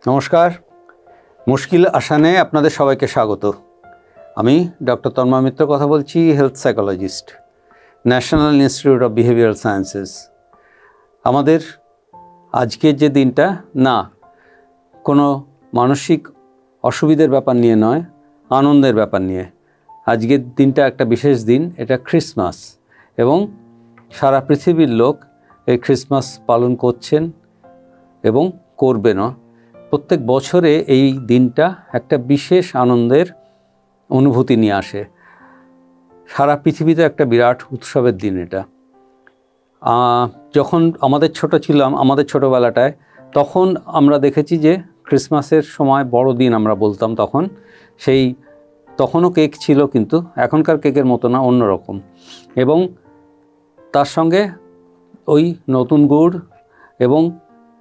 নমস্কার, মুশকিল আসানে আপনাদের সবাইকে স্বাগত। আমি ডক্টর তন্ময় মিত্র কথা বলছি, health psychologist, national institute of behavioural sciences. আমাদের আজকের যে দিনটা না কোনো মানসিক অসুবিধার ব্যাপার নিয়ে নয়, আনন্দের ব্যাপার নিয়ে। আজকের দিনটা একটা বিশেষ দিন, এটা ক্রিসমাস, এবং সারা পৃথিবীর লোক এই ক্রিসমাস পালন করছেন এবং করবেনও। প্রত্যেক বছরে এই দিনটা একটা বিশেষ আনন্দের অনুভূতি নিয়ে আসে। সারা পৃথিবীতে একটা বিরাট উৎসবের দিন এটা। যখন আমাদের ছোট ছিলাম, আমাদের ছোটোবেলাটায়, তখন আমরা দেখেছি যে ক্রিসমাসের সময় বড়দিন আমরা বলতাম। তখনও কেক ছিল, কিন্তু এখনকার কেকের মতো না, অন্যরকম। এবং তার সঙ্গে ওই নতুন গুড় এবং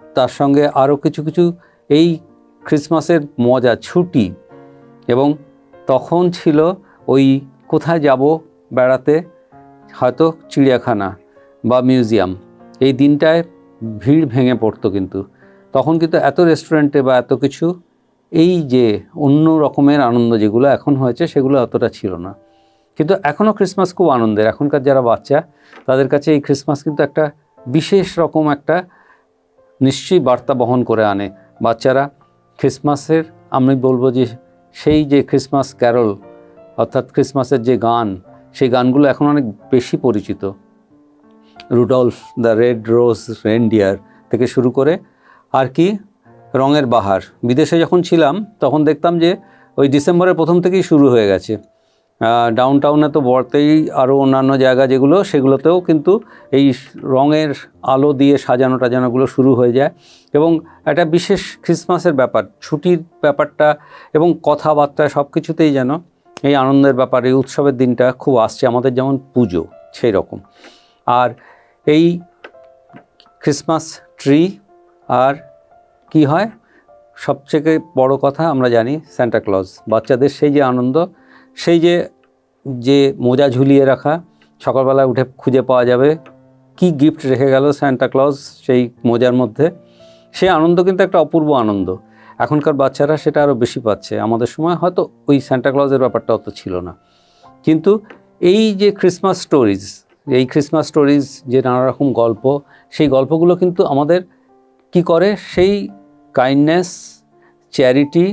তার সঙ্গে আরও কিছু এই ক্রিসমাসের মজা, ছুটি। এবং তখন ছিল ওই কোথায় যাব বেড়াতে, হয়তো চিড়িয়াখানা বা মিউজিয়াম। এই দিনটায় ভিড় ভেঙে পড়তো, কিন্তু তখন কিন্তু এত রেস্টুরেন্টে বা এত কিছু, এই যে অন্য রকমের আনন্দ যেগুলো এখন হয়েছে সেগুলো অতটা ছিল না। কিন্তু এখনও ক্রিসমাস খুব আনন্দের। এখনকার যারা বাচ্চা, তাদের কাছে এই ক্রিসমাস কিন্তু একটা বিশেষ রকম একটা নিশ্চয়ই বার্তা বহন করে আনে। বাচ্চারা ক্রিসমাসের, আমি বলবো যে সেই যে ক্রিসমাস ক্যারল, অর্থাৎ ক্রিসমাসের যে গান, সেই গানগুলো এখন অনেক বেশি পরিচিত। রুডলফ দ্য রেড রোজ রেনডিয়ার থেকে শুরু করে আর কি রঙের বাহার। বিদেশে যখন ছিলাম তখন দেখতাম যে ওই ডিসেম্বরের প্রথম থেকেই শুরু হয়ে গেছে। ডাউন টাউনে তো বর্তেই, আরও অন্যান্য জায়গা যেগুলো, সেগুলোতেও কিন্তু এই রঙের আলো দিয়ে সাজানো টাজানোগুলো শুরু হয়ে যায়। এবং একটা বিশেষ ক্রিসমাসের ব্যাপার, ছুটির ব্যাপারটা এবং কথাবার্তা সব কিছুতেই যেন এই আনন্দের ব্যাপার, এই উৎসবের দিনটা খুব আসছে। আমাদের যেমন পুজো, সেই রকম। আর এই ক্রিসমাস ট্রি, আর কি হয় সবথেকে বড় কথা, আমরা জানি সান্টা ক্লজ। বাচ্চাদের সেই যে আনন্দ, সেই যে মোজা ঝুলিয়ে রাখা, সকালবেলা উঠে খুঁজে পাওয়া যাবে কি গিফট রেখে গেল সান্টা ক্লজ সেই মোজার মধ্যে। সেই আনন্দ কিন্তু একটা অপূর্ব আনন্দ। এখনকার বাচ্চারা সেটা আরও বেশি পাচ্ছে। আমাদের সময় হয়তো ওই সান্টা ক্লজের ব্যাপারটা অত ছিল না। কিন্তু এই যে ক্রিসমাস স্টোরিজ, যে নানা রকম গল্প, সেই গল্পগুলো কিন্তু আমাদের কি করে, সেই কাইন্ডনেস, চ্যারিটি,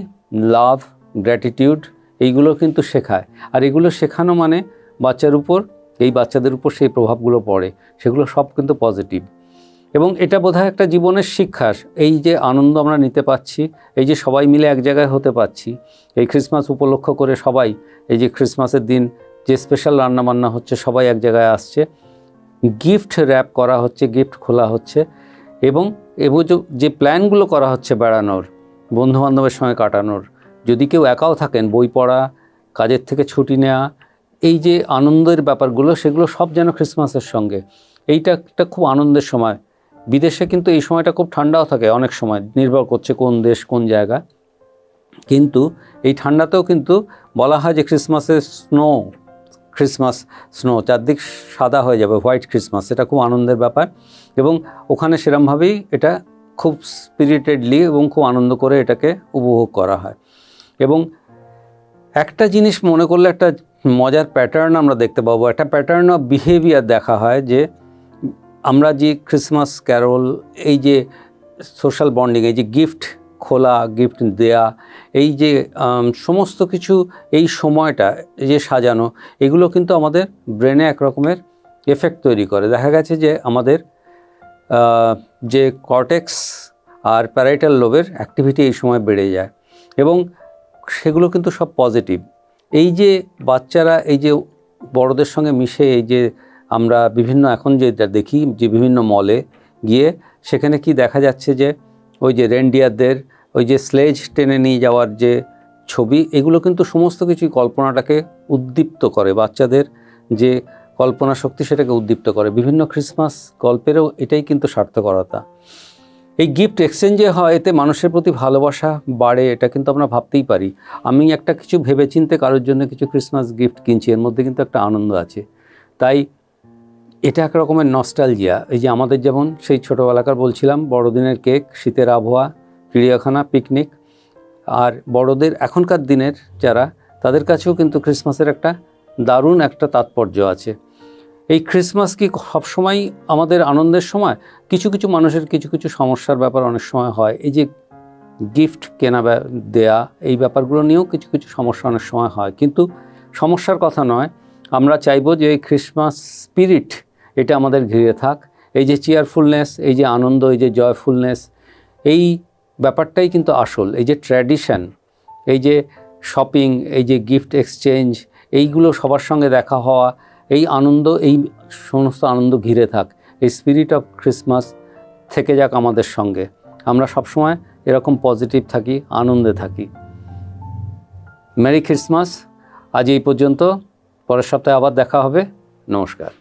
লাভ, গ্র্যাটিটিউড, এইগুলো কিন্তু শেখায়। আর এগুলো শেখানো মানে বাচ্চাদের উপর সেই প্রভাবগুলো পড়ে, সেগুলো সব কিন্তু পজিটিভ। এবং এটা বোধহয় একটা জীবনের শিক্ষা। এই যে আনন্দ আমরা নিতে পাচ্ছি, এই যে সবাই মিলে এক জায়গায় হতে পাচ্ছি, এই ক্রিসমাস উপলক্ষ করে সবাই, এই যে ক্রিসমাসের দিন যে স্পেশাল রান্নাবান্না হচ্ছে, সবাই এক জায়গায় আসছে, গিফট র্যাপ করা হচ্ছে, গিফট খোলা হচ্ছে, এবং যে প্ল্যানগুলো করা হচ্ছে বেড়ানোর, বন্ধুবান্ধবের সঙ্গে কাটানোর, যদি কেউ একাও থাকেন, বই পড়া, কাজের থেকে ছুটি নেওয়া, এই যে আনন্দের ব্যাপারগুলো, সেগুলো সব যেন ক্রিসমাসের সঙ্গে। এইটা একটা খুব আনন্দের সময়। বিদেশে কিন্তু এই সময়টা খুব ঠান্ডাও থাকে অনেক সময়, নির্ভর করছে কোন দেশ কোন জায়গা। কিন্তু এই ঠান্ডাতেও কিন্তু বলা হয় যে ক্রিসমাস স্নো, চারদিক সাদা হয়ে যাবে, হোয়াইট ক্রিসমাস। এটা খুব আনন্দের ব্যাপার। এবং ওখানে সেরমভাবেই এটা খুব স্পিরিটেডলি এবং খুব আনন্দ করে এটাকে উপভোগ করা হয়। এবং একটা জিনিস মনে করলে একটা মজার প্যাটার্ন আমরা দেখতে পাবো, একটা প্যাটার্ন অফ বিহেভিয়ার দেখা হয়, যে আমরা যে ক্রিসমাস ক্যারল, এই যে সোশ্যাল বন্ডিং, এই যে গিফট খোলা, গিফট দেয়া, এই যে সমস্ত কিছু, এই সময়টা যে সাজানো, এগুলো কিন্তু আমাদের ব্রেনে এক রকমের এফেক্ট তৈরি করে। দেখা গেছে যে আমাদের যে কর্টেক্স আর প্যারাইটাল লোবের অ্যাক্টিভিটি এই সময় বেড়ে যায়, এবং সেগুলো কিন্তু সব পজিটিভ। এই যে বাচ্চারা এই যে বড়দের সঙ্গে মিশে, এই যে আমরা বিভিন্ন এখন যেটা দেখি যে বিভিন্ন মলে গিয়ে, সেখানে কি দেখা যাচ্ছে যে ওই যে রেনডিয়ারদের ওই যে স্লেজ টেনে নিয়ে যাওয়ার যে ছবি, এগুলো কিন্তু সমস্ত কিছুই কল্পনাটাকে উদ্দীপ্ত করে। বাচ্চাদের যে কল্পনা শক্তি, সেটাকে উদ্দীপ্ত করে। বিভিন্ন ক্রিসমাস গল্পেরও এটাই কিন্তু সার্থকতা। এই গিফট এক্সচেঞ্জে হয়, এতে মানুষের প্রতি ভালোবাসা বাড়ে, এটা কিন্তু আমরা ভাবতেই পারি। আমি একটা কিছু ভেবেচিন্তে কারোর জন্য কিছু ক্রিসমাস গিফট কিনছি, এর মধ্যে কিন্তু একটা আনন্দ আছে। তাই এটা এক রকমের নস্টালজিয়া। এই যে আমাদের যেমন সেই ছোটোবেলাকার বলছিলাম, বড়দিনের কেক, শীতের আবহাওয়া, চিড়িয়াখানা, পিকনিক। আর বড়দের এখনকার দিনের যারা, তাদের কাছেও কিন্তু ক্রিসমাসের একটা দারুণ একটা তাৎপর্য আছে। এই ক্রিসমাস কি সবসময় আমাদের আনন্দের সময়? কিছু কিছু মানুষের কিছু কিছু সমস্যার ব্যাপার অনেক সময় হয়। এই যে গিফট কেনা দেয়া, এই ব্যাপারগুলো নিয়েও কিছু কিছু সমস্যা অনেক সময় হয়, কিন্তু সমস্যার কথা নয়। আমরা চাইবো যে এই ক্রিসমাস স্পিরিট এটা আমাদের ঘিরে থাক। এই যে চেয়ারফুলনেস, এই যে আনন্দ, এই যে জয়ফুলনেস, এই ব্যাপারটাই কিন্তু আসল। এই যে ট্র্যাডিশন, এই যে শপিং, এই যে গিফট এক্সচেঞ্জ, এইগুলো সবার সঙ্গে দেখা হওয়া, এই আনন্দ, এই সমস্ত আনন্দ ঘিরে থাক। এই স্পিরিট অফ ক্রিসমাস থেকে যাক আমাদের সঙ্গে। আমরা সবসময় এরকম পজিটিভ থাকি, আনন্দে থাকি। Merry Christmas. আজ এই পর্যন্ত, পরের সপ্তাহে আবার দেখা হবে। নমস্কার।